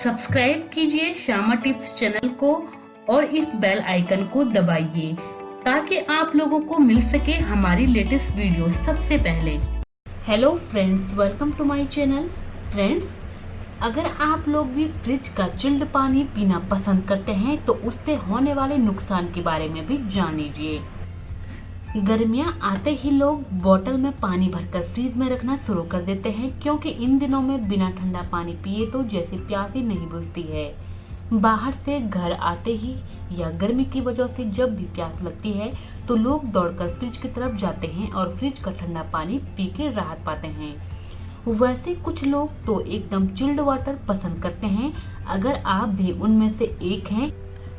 Subscribe कीजिए Shyama tips channel को और इस बेल आइकन को दबाइए ताकि आप लोगों को मिल सके हमारी लेटेस्ट वीडियो सबसे पहले। Hello friends, welcome to my channel. Friends, अगर आप लोग भी फ्रिज का चिल्ड पानी पीना पसंद करते हैं तो उससे होने वाले नुकसान के बारे में भी जान लीजिए। गर्मियां आते ही लोग बोतल में पानी भरकर फ्रिज में रखना शुरू कर देते हैं, क्योंकि इन दिनों में बिना ठंडा पानी पिए तो जैसे प्यास ही नहीं बुझती है। बाहर से घर आते ही या गर्मी की वजह से जब भी प्यास लगती है तो लोग दौड़कर फ्रिज की तरफ जाते हैं और फ्रिज का ठंडा पानी पी के राहत पाते हैं। वैसे कुछ लोग तो एकदम चिल्ड वाटर पसंद करते हैं। अगर आप भी उनमें से एक हैं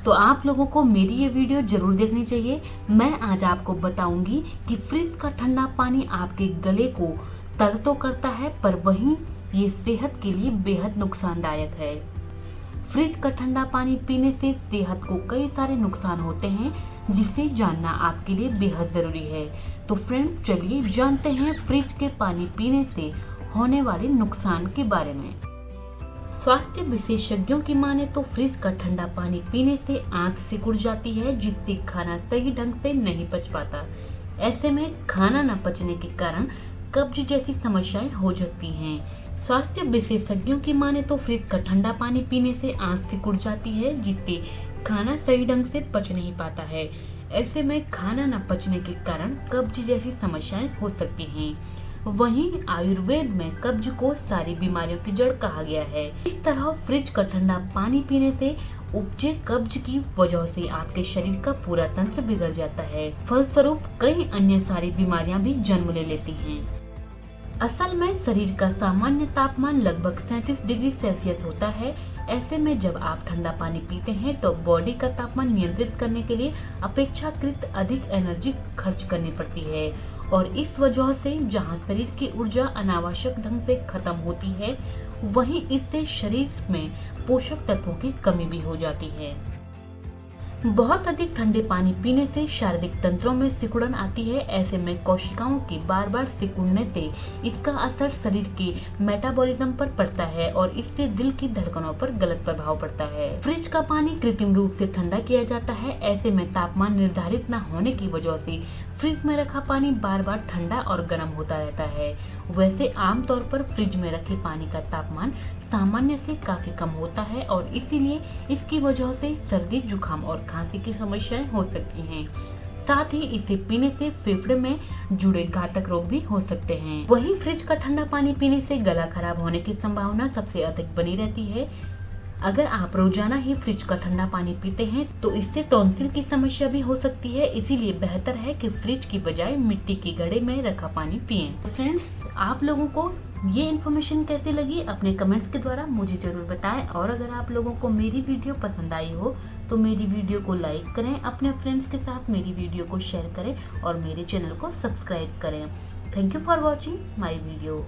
तो आप लोगों को मेरी ये वीडियो जरूर देखनी चाहिए। मैं आज आपको बताऊंगी कि फ्रिज का ठंडा पानी आपके गले को तर तो करता है, पर वहीं ये सेहत के लिए बेहद नुकसानदायक है। फ्रिज का ठंडा पानी पीने से सेहत को कई सारे नुकसान होते हैं, जिसे जानना आपके लिए बेहद जरूरी है। तो फ्रेंड्स, चलिए जानते हैं फ्रिज के पानी पीने से होने वाले नुकसान के बारे में। स्वास्थ्य विशेषज्ञों की माने तो फ्रिज का ठंडा पानी पीने से आंत सिकुड़ जाती है, जिससे खाना सही ढंग से नहीं पच पाता। ऐसे में खाना न पचने के कारण कब्ज जैसी समस्याएं हो सकती हैं। स्वास्थ्य विशेषज्ञों की माने तो फ्रिज का ठंडा पानी पीने से आंत सिकुड़ जाती है, जिससे खाना सही ढंग से पच नहीं पाता है। ऐसे में खाना न पचने के कारण कब्ज जैसी समस्याएं हो सकती हैं। वहीं आयुर्वेद में कब्ज को सारी बीमारियों की जड़ कहा गया है। इस तरह फ्रिज का ठंडा पानी पीने से उपजे कब्ज की वजह से आपके शरीर का पूरा तंत्र बिगड़ जाता है। फलस्वरूप कई अन्य सारी बीमारियां भी जन्म ले लेती हैं। असल में शरीर का सामान्य तापमान लगभग 37 डिग्री सेल्सियस होता है। ऐसे में जब आप ठंडा पानी पीते हैं तो बॉडी का तापमान नियंत्रित करने के लिए अपेक्षाकृत अधिक एनर्जी खर्च करनी पड़ती है, और इस वजह से जहां शरीर की ऊर्जा अनावश्यक ढंग से खत्म होती है, वहीं इससे शरीर में पोषक तत्वों की कमी भी हो जाती है। बहुत अधिक ठंडे पानी पीने से शारीरिक तंत्रों में सिकुड़न आती है। ऐसे में कोशिकाओं के बार बार सिकुड़ने से इसका असर शरीर के मेटाबॉलिज्म पर पड़ता है और इससे दिल की धड़कनों पर गलत प्रभाव पड़ता है। फ्रिज का पानी कृत्रिम रूप से ठंडा किया जाता है। ऐसे में तापमान निर्धारित न होने की वजह से फ्रिज में रखा पानी बार बार ठंडा और गर्म होता रहता है। वैसे आमतौर पर फ्रिज में रखे पानी का तापमान सामान्य से काफी कम होता है, और इसीलिए इसकी वजह से सर्दी, जुकाम और खांसी की समस्याएं हो सकती हैं। साथ ही इसे पीने से फेफड़े में जुड़े घातक रोग भी हो सकते हैं। वहीं फ्रिज का ठंडा पानी पीने से गला खराब होने की संभावना सबसे अधिक बनी रहती है। अगर आप रोजाना ही फ्रिज का ठंडा पानी पीते हैं तो इससे टॉन्सिल की समस्या भी हो सकती है। इसीलिए बेहतर है कि फ्रिज की बजाय मिट्टी के घड़े में रखा पानी पिएं। फ्रेंड्स, आप लोगों को ये इन्फॉर्मेशन कैसे लगी अपने कमेंट्स के द्वारा मुझे जरूर बताएं, और अगर आप लोगों को मेरी वीडियो पसंद आई हो तो मेरी वीडियो को लाइक करें, अपने फ्रेंड्स के साथ मेरी वीडियो को शेयर करें और मेरे चैनल को सब्सक्राइब करें। Thank you for watching my video.